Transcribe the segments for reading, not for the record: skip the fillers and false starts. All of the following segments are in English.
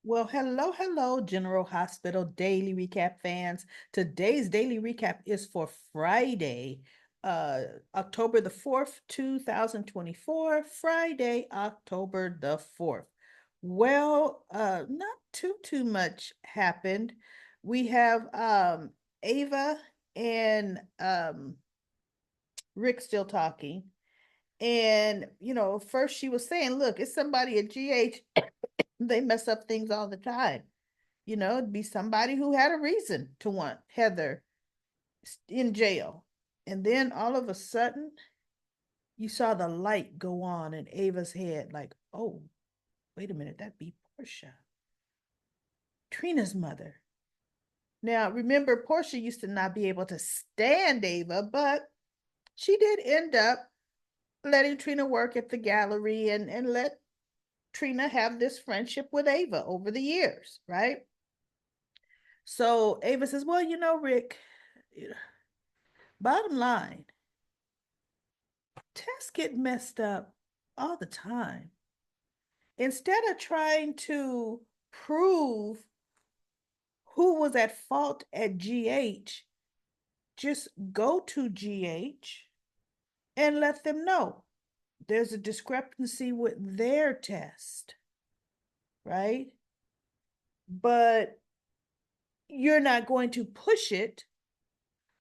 Well, hello, General Hospital Daily Recap fans. Today's daily recap is for Friday, uh, October the 4th, 2024. Friday, October the 4th. Well, not too much happened. We have Ava and Rick still talking. And, first she was saying, look, it's somebody at GH. They mess up things all the time. It'd be somebody who had a reason to want Heather in jail. And then all of a sudden, you saw the light go on in Ava's head, like, oh, wait a minute, that'd be Portia, Trina's mother. Now, remember, Portia used to not be able to stand Ava, but she did end up letting Trina work at the gallery and let Trina have this friendship with Ava over the years, right? So Ava says, well, Rick, bottom line, tests get messed up all the time. Instead of trying to prove who was at fault at GH, just go to GH and let them know there's a discrepancy with their test, right? But you're not going to push it,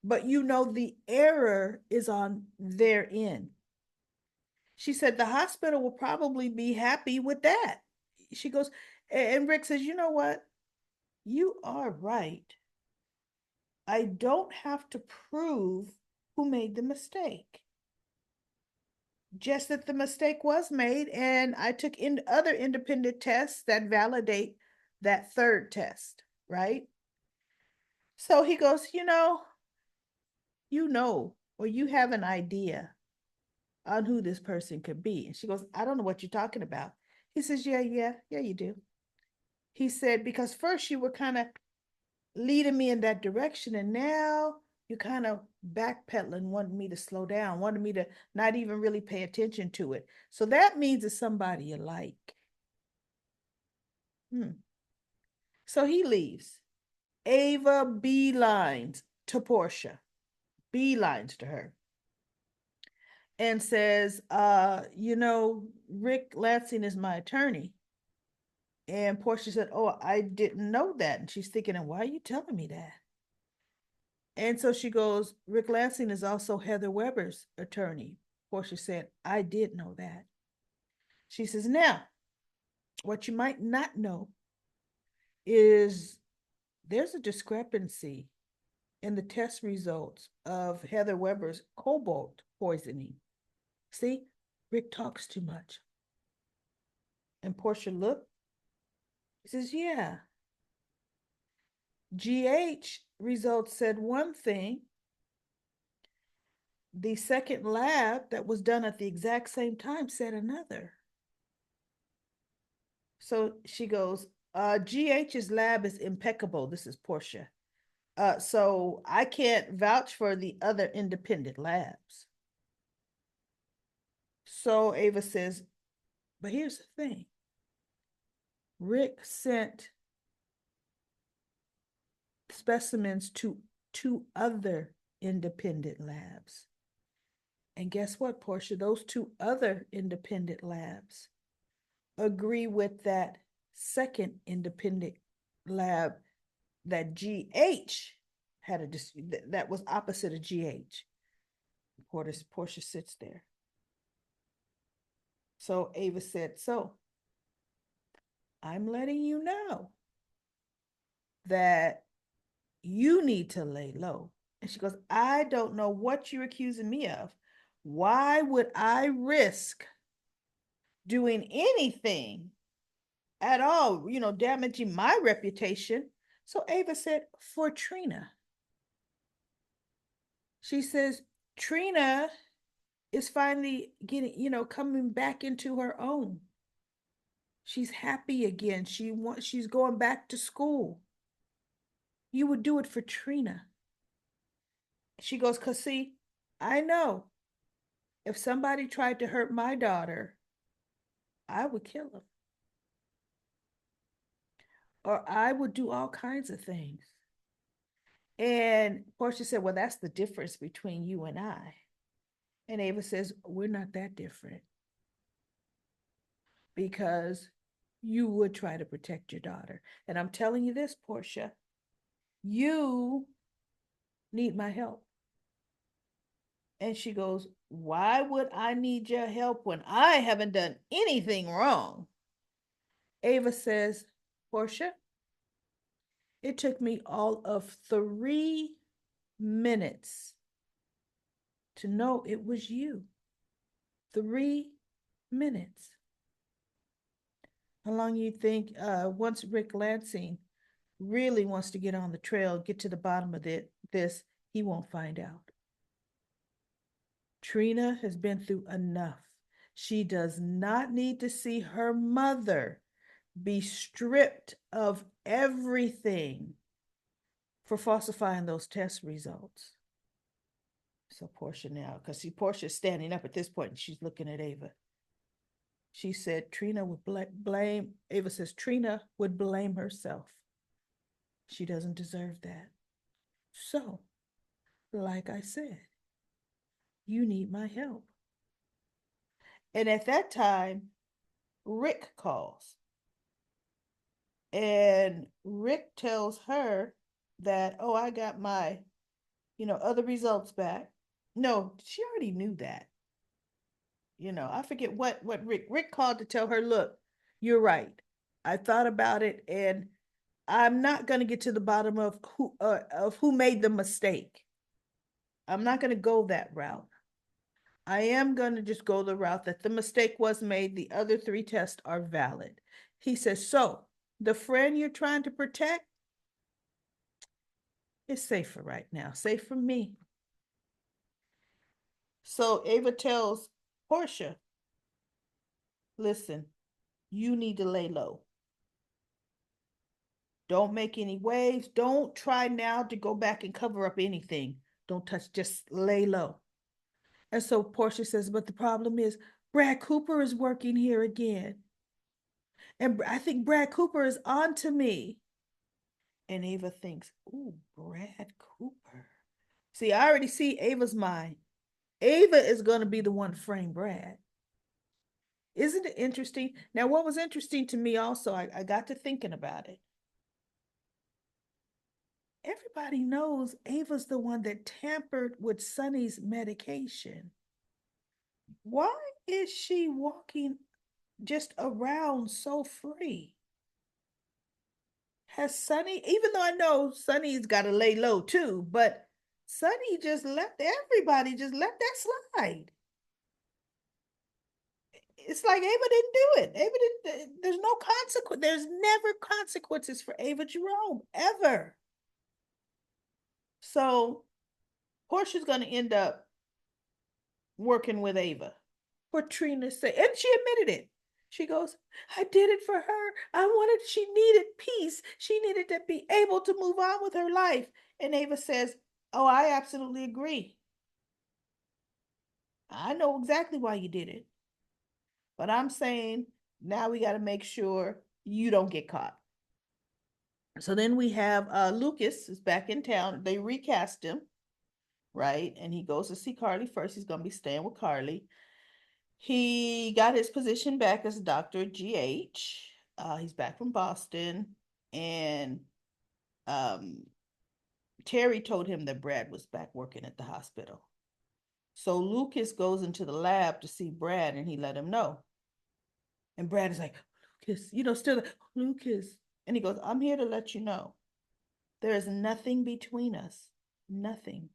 but the error is on their end. She said the hospital will probably be happy with that. She goes, and Rick says, you know what? You are right. I don't have to prove who made the mistake. Just that the mistake was made, and I took in other independent tests that validate that third test, right? So he goes, or you have an idea on who this person could be. And she goes, I don't know what you're talking about. He says, yeah, you do. He said, because first you were kind of leading me in that direction, and now you're kind of backpedaling, wanting me to slow down, wanting me to not even really pay attention to it. So that means it's somebody you like. So he leaves. Ava beelines to Portia, beelines to her, and says, Rick Lansing is my attorney. And Portia said, oh, I didn't know that. And she's thinking, why are you telling me that? And so she goes, Rick Lansing is also Heather Weber's attorney. Portia said, I did know that. She says, now, what you might not know is there's a discrepancy in the test results of Heather Weber's cobalt poisoning. See, Rick talks too much. And Portia looked, he says, yeah. GH results said one thing. The second lab that was done at the exact same time said another. So she goes, GH's lab is impeccable. This is Portia. So I can't vouch for the other independent labs. So Ava says, but here's the thing. Rick sent specimens to two other independent labs. And guess what, Portia? Those two other independent labs agree with that second independent lab that GH had that was opposite of GH. Portia sits there. So Ava said, so I'm letting you know that you need to lay low. And she goes, I don't know what you're accusing me of. Why would I risk doing anything at all, damaging my reputation? So Ava said, for Trina. She says, Trina is finally getting, coming back into her own. She's happy again. She's going back to school. You would do it for Trina. She goes, cause see, I know if somebody tried to hurt my daughter, I would kill them. or I would do all kinds of things. And Portia said, well, that's the difference between you and I. And Ava says, we're not that different because you would try to protect your daughter. And I'm telling you this, Portia, you need my help. And she goes, why would I need your help when I haven't done anything wrong? Ava says, Portia, it took me all of 3 minutes to know it was you. 3 minutes. How long you think once Rick Lansing really wants to get on the trail, get to the bottom of this, he won't find out. Trina has been through enough. She does not need to see her mother be stripped of everything for falsifying those test results. So Portia now, because see, Portia's standing up at this point and she's looking at Ava. She said Trina would blame, Ava says Trina would blame herself. She doesn't deserve that. So, like I said, you need my help. And at that time, Rick calls. And Rick tells her that, oh, I got my, other results back. No, she already knew that. I forget what Rick called to tell her, look, you're right. I thought about it and I'm not going to get to the bottom of who made the mistake. I'm not going to go that route. I am going to just go the route that the mistake was made. The other 3 tests are valid. He says, so the friend you're trying to protect is safer right now, safe from me. So Ava tells Portia, listen, you need to lay low. Don't make any waves. Don't try now to go back and cover up anything. Don't touch, just lay low. And so Portia says, but the problem is Brad Cooper is working here again. And I think Brad Cooper is on to me. And Ava thinks, ooh, Brad Cooper. See, I already see Ava's mind. Ava is going to be the one to frame Brad. Isn't it interesting? Now, what was interesting to me also, I got to thinking about it. Everybody knows Ava's the one that tampered with Sonny's medication. Why is she walking just around so free? Has Sonny, even though I know Sonny's got to lay low too, but Sonny just everybody just let that slide. It's like Ava didn't do it. Ava didn't, there's no consequence. There's never consequences for Ava Jerome, ever. So Portia's going to end up working with Ava for Trina's sake. And she admitted it. She goes, I did it for her. She needed peace. She needed to be able to move on with her life. And Ava says, oh, I absolutely agree. I know exactly why you did it. But I'm saying now we got to make sure you don't get caught. So then we have Lucas is back in town. They recast him, right? And he goes to see Carly first. He's going to be staying with Carly. He got his position back as a doctor at GH. He's back from Boston. And Terry told him that Brad was back working at the hospital. So Lucas goes into the lab to see Brad and he let him know. And Brad is like, Lucas, still Lucas. And he goes, I'm here to let you know. There is nothing between us. Nothing.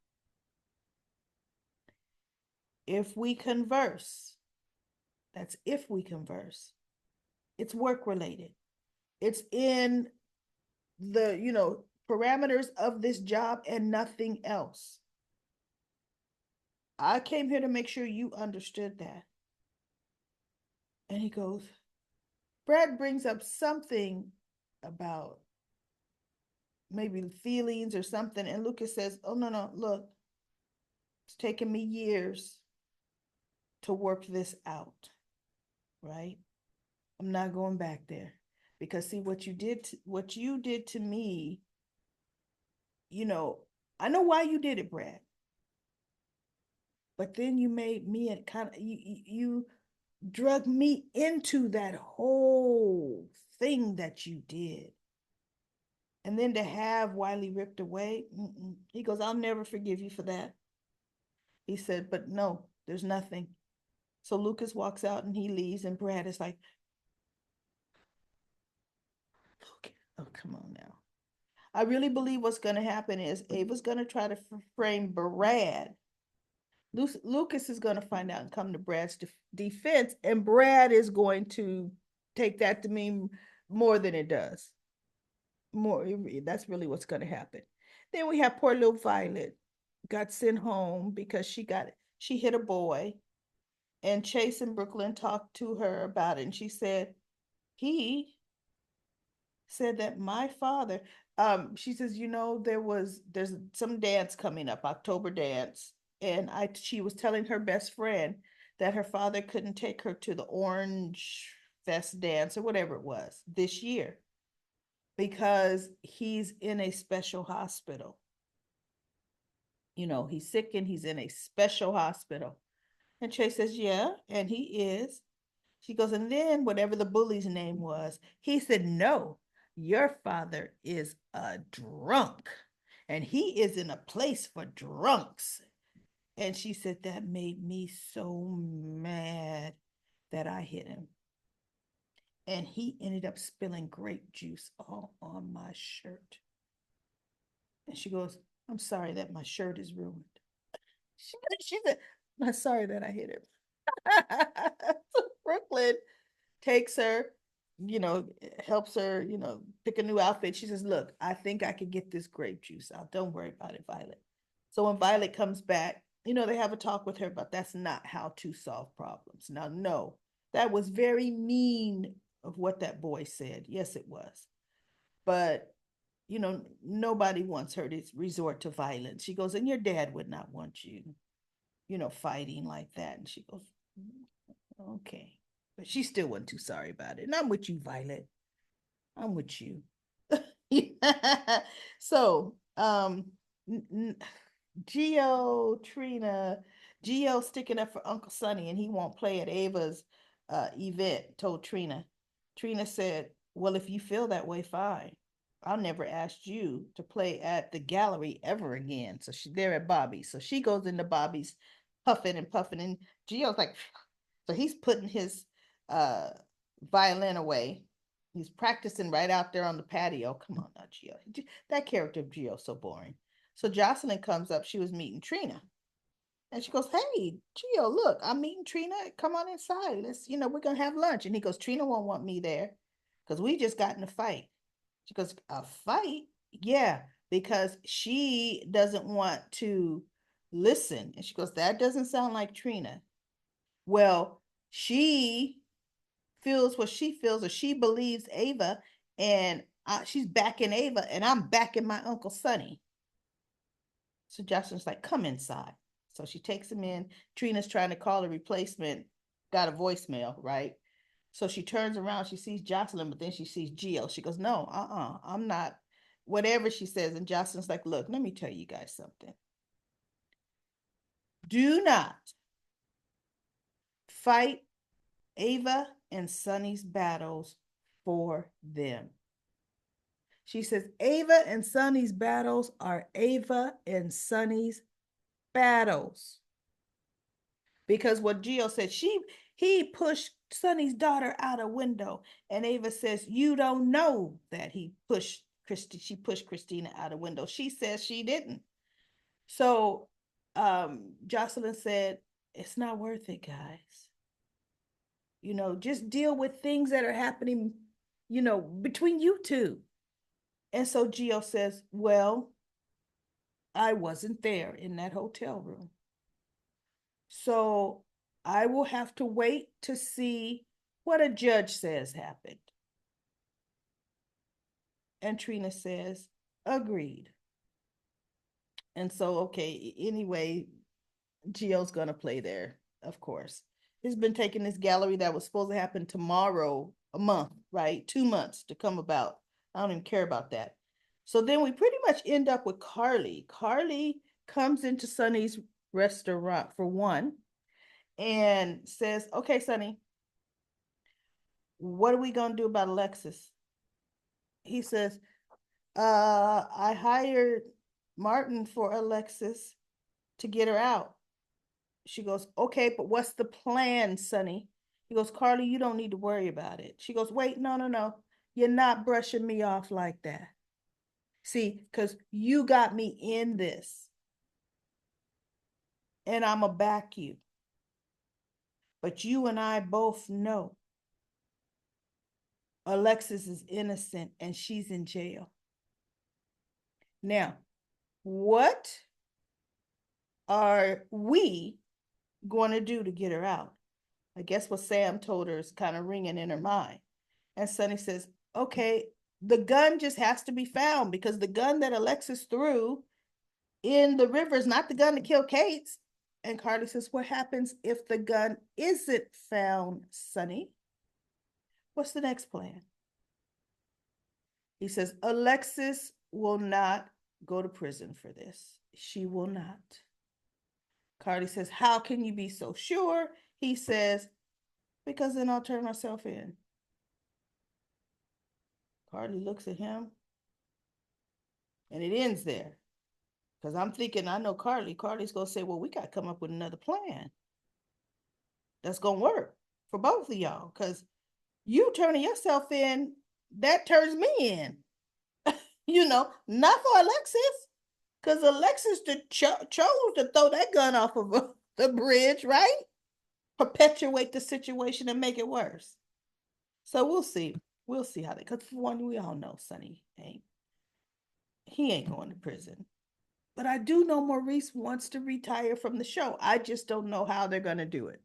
If we converse, that's if we converse, it's work related. It's in the, parameters of this job and nothing else. I came here to make sure you understood that. And he goes, Brad brings up something about maybe feelings or something. And Lucas says, oh, no, look, it's taken me years to work this out, right? I'm not going back there. Because see what you did to me, you know, I know why you did it, Brad, but then you made me a kind of you drug me into that whole thing that you did. And then to have Wiley ripped away, he goes, I'll never forgive you for that. He said, but no, there's nothing. So Lucas walks out and he leaves, and Brad is like, okay, oh, come on now. I really believe what's going to happen is Ava's going to try to frame Brad. Lucas is going to find out and come to Brad's defense, and Brad is going to take that to mean more than it does. More, that's really what's going to happen. Then we have poor little Violet got sent home because she hit a boy, and Chase and Brooklyn talked to her about it, and she said he said that my father, she says, there's some dance coming up, October dance, and she was telling her best friend that her father couldn't take her to the Orange Fest dance or whatever it was this year because he's in a special hospital. He's sick and he's in a special hospital. And Chase says, yeah, and he is. She goes, and then whatever the bully's name was, he said, no, your father is a drunk and he is in a place for drunks. And she said, that made me so mad that I hit him. And he ended up spilling grape juice all on my shirt. And she goes, I'm sorry that my shirt is ruined. She said, I'm sorry that I hit him. So Brooklyn takes her, helps her, pick a new outfit. She says, look, I think I can get this grape juice out. Don't worry about it, Violet. So when Violet comes back, they have a talk with her, but that's not how to solve problems. Now, no, that was very mean of what that boy said. Yes, it was. But, nobody wants her to resort to violence. She goes, and your dad would not want you, fighting like that. And she goes, okay. But she still wasn't too sorry about it. And I'm with you, Violet. I'm with you. So, Geo, Trina, Geo sticking up for Uncle Sonny, and he won't play at Ava's event, told Trina. Trina said, well, if you feel that way, fine. I'll never ask you to play at the gallery ever again. So they're at Bobby's. So she goes into Bobby's puffing and puffing, and Geo's like, so he's putting his uh, violin away. He's practicing right out there on the patio. Come on now, Geo. That character of Geo so boring. So Jocelyn comes up. She was meeting Trina. And she goes, hey, Geo, look, I'm meeting Trina. Come on inside. We're going to have lunch. And he goes, Trina won't want me there because we just got in a fight. She goes, a fight? Yeah, because she doesn't want to listen. And she goes, that doesn't sound like Trina. Well, she feels what she feels, or she believes Ava, and she's backing Ava, and I'm backing my Uncle Sonny. So Jocelyn's like, come inside. So she takes him in. Trina's trying to call a replacement, got a voicemail, right? So she turns around, she sees Jocelyn, but then she sees Gio. She goes, no, I'm not, whatever she says. And Jocelyn's like, look, let me tell you guys something. Do not fight Ava and Sonny's battles for them. She says, Ava and Sonny's battles are Ava and Sonny's battles. Because what Gio said, he pushed Sonny's daughter out a window. And Ava says, you don't know that she pushed Christina out a window. She says she didn't. So Jocelyn said, it's not worth it, guys. Just deal with things that are happening, between you two. And so Gio says, well, I wasn't there in that hotel room. So I will have to wait to see what a judge says happened. And Trina says, agreed. And so, okay, anyway, Gio's going to play there, of course. It's been taking this gallery that was supposed to happen tomorrow, a month, right? 2 months to come about. I don't even care about that. So then we pretty much end up with Carly. Carly comes into Sonny's restaurant for one and says, "Okay, Sonny, what are we gonna do about Alexis?" He says, I hired Martin for Alexis to get her out." She goes, "Okay, but what's the plan, Sonny?" He goes, "Carly, you don't need to worry about it." She goes, "Wait, no, no, no. You're not brushing me off like that. See, because you got me in this and I'm going to back you. But you and I both know Alexis is innocent and she's in jail. Now, what are we going to do to get her out?" I guess what Sam told her is kind of ringing in her mind. And Sonny says, "Okay, the gun just has to be found because the gun that Alexis threw in the river is not the gun to kill Kate." And Carly says, "What happens if the gun isn't found, Sonny? What's the next plan?" He says, "Alexis will not go to prison for this. She will not." Carly says, "How can you be so sure?" He says, "Because then I'll turn myself in." Carly looks at him and it ends there. Because I'm thinking, I know Carly. Carly's going to say, "Well, we got to come up with another plan that's going to work for both of y'all. Because you turning yourself in, that turns me in." Not for Alexis. Because Alexis chose to throw that gun off of the bridge, right? Perpetuate the situation and make it worse. So we'll see. We'll see how they, because for one, we all know Sonny he ain't going to prison. But I do know Maurice wants to retire from the show. I just don't know how they're going to do it.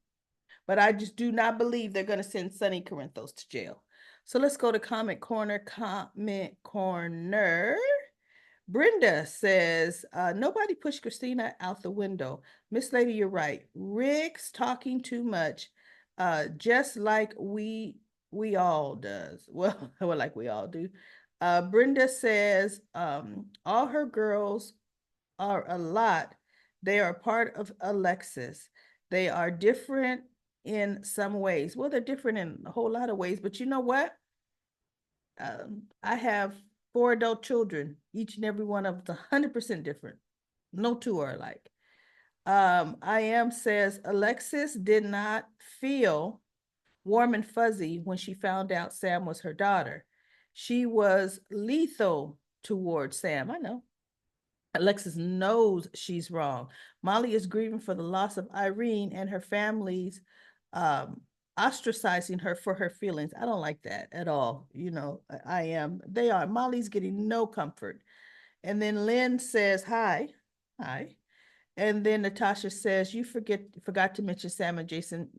But I just do not believe they're going to send Sonny Corinthos to jail. So let's go to Comment Corner. Comment Corner. Brenda says, "Nobody pushed Christina out the window. Miss Lady, you're right. Rick's talking too much, just like we all does." Well, well, like we all do. Brenda says, "All her girls are a lot. They are part of Alexis. They are different in some ways." Well, they're different in a whole lot of ways, but you know what? I have 4 adult children. Each and every one of them is 100% different. No two are alike. I am says Alexis did not feel warm and fuzzy when she found out Sam was her daughter. She was lethal towards Sam. I know. Alexis knows she's wrong. Molly is grieving for the loss of Irene and her family's um, ostracizing her for her feelings. I don't like that at all. I am. They are. Molly's getting no comfort. And then Lynn says, "Hi. Hi." And then Natasha says, "You forgot to mention Sam and Jason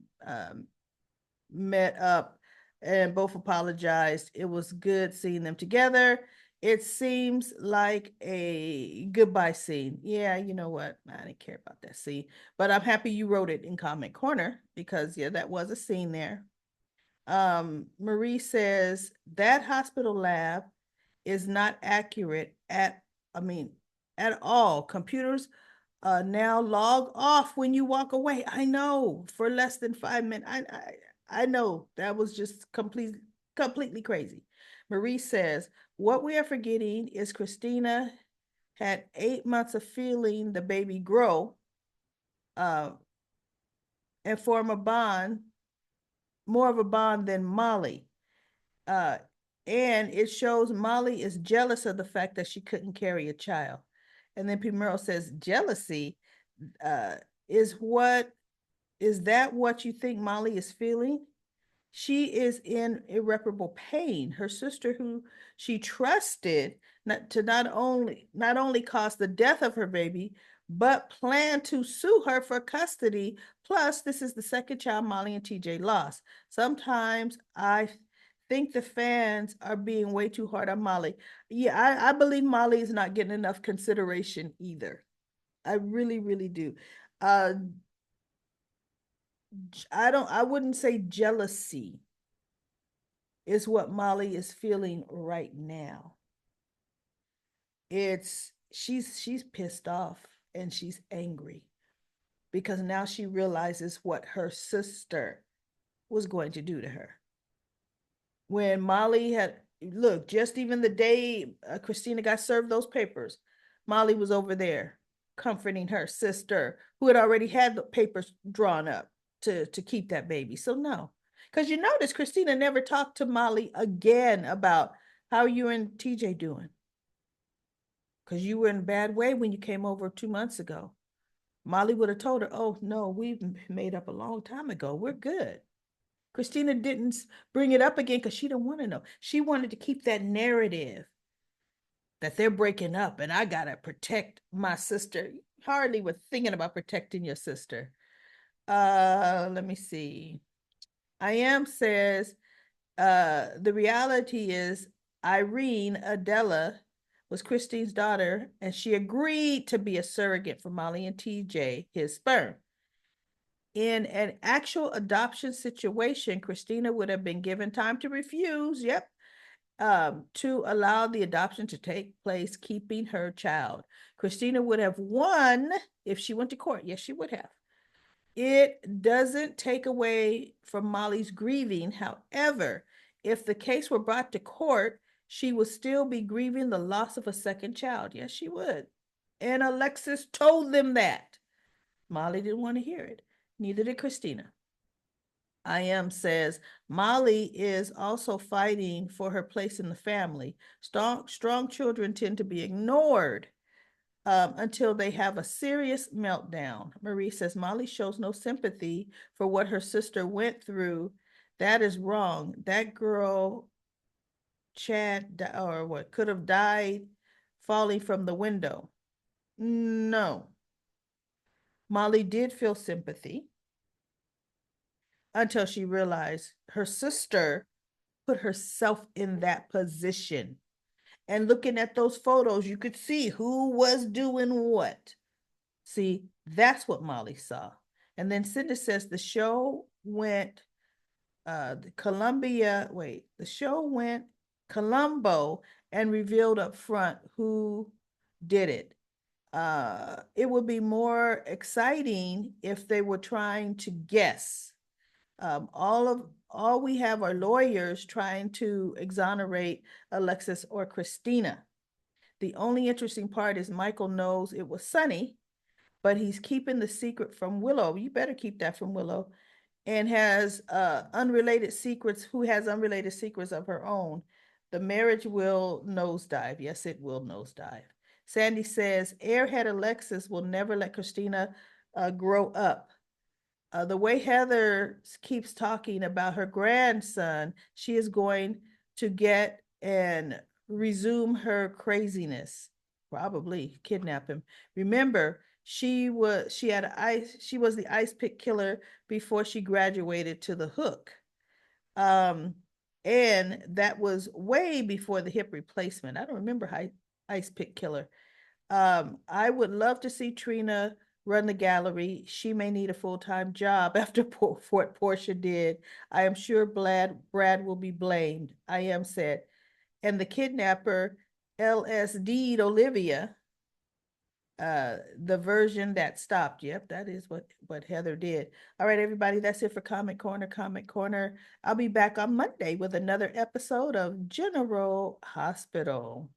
met up and both apologized. It was good seeing them together. It seems like a goodbye scene." Yeah, you know what? I didn't care about that scene, but I'm happy you wrote it in Comment Corner because, yeah, that was a scene there. Marie says that hospital lab is not accurate I mean, at all. Computers now log off when you walk away. I know, for less than 5 minutes. I know that was just completely crazy. Marie says, "What we are forgetting is Christina had 8 months of feeling the baby grow uh, and form a bond, more of a bond than Molly. Uh, and it shows Molly is jealous of the fact that she couldn't carry a child." And then Primero says, "Jealousy uh, is what is that what you think Molly is feeling? She is in irreparable pain. Her sister, who she trusted not only cause the death of her baby, but plan to sue her for custody. Plus, this is the second child Molly and TJ lost. Sometimes I think the fans are being way too hard on Molly." Yeah, I believe Molly is not getting enough consideration either. I really, really do. Uh, I wouldn't say jealousy is what Molly is feeling right now. It's she's pissed off and she's angry because now she realizes what her sister was going to do to her. When Molly had look, just even the day Christina got served those papers, Molly was over there comforting her sister who had already had the papers drawn up to keep that baby. So no, because you notice Christina never talked to Molly again about how you and TJ doing, because you were in a bad way when you came over 2 months ago. Molly would have told her, "Oh no, we've made up a long time ago. We're good." Christina didn't bring it up again because she didn't want to know. She wanted to keep that narrative that they're breaking up and I gotta protect my sister. Hardly were thinking about protecting your sister. Let me see. I am says the reality is Irene Adela was Christine's daughter, and she agreed to be a surrogate for Molly and TJ, his sperm. In an actual adoption situation, Christina would have been given time to refuse, yep, to allow the adoption to take place, keeping her child. Christina would have won if she went to court. Yes, she would have. It doesn't take away from Molly's grieving. However, if the case were brought to court, she would still be grieving the loss of a second child. Yes, she would. And Alexis told them that. Molly didn't want to hear it. Neither did Christina. I am says Molly is also fighting for her place in the family. Strong children tend to be ignored until they have a serious meltdown. Marie says Molly shows no sympathy for what her sister went through. That is wrong. That girl, Chad, or what, could have died falling from the window. No. Molly did feel sympathy until she realized her sister put herself in that position. And looking at those photos, you could see who was doing what. See, that's what Molly saw. And then Cindy says the show went the show went Colombo and revealed up front who did it. It would be more exciting if they were trying to guess. All we have are lawyers trying to exonerate Alexis or Christina. The only interesting part is Michael knows it was Sunny, but he's keeping the secret from Willow. You better keep that from Willow. And has unrelated secrets, who has unrelated secrets of her own. The marriage will nosedive. Yes, it will nosedive. Sandy says airhead Alexis will never let Christina grow up. The way Heather keeps talking about her grandson, she is going to get and resume her craziness. Probably kidnap him. Remember, she was the ice pick killer before she graduated to the hook. Um, and that was way before the hip replacement. I don't remember ice pick killer. I would love to see Trina run the gallery. She may need a full-time job after what Portia did. I am sure Brad will be blamed. I am said. And the kidnapper LSD'd Olivia, the version that stopped. Yep, that is what Heather did. All right, everybody, that's it for Comment Corner. Comment Corner. I'll be back on Monday with another episode of General Hospital.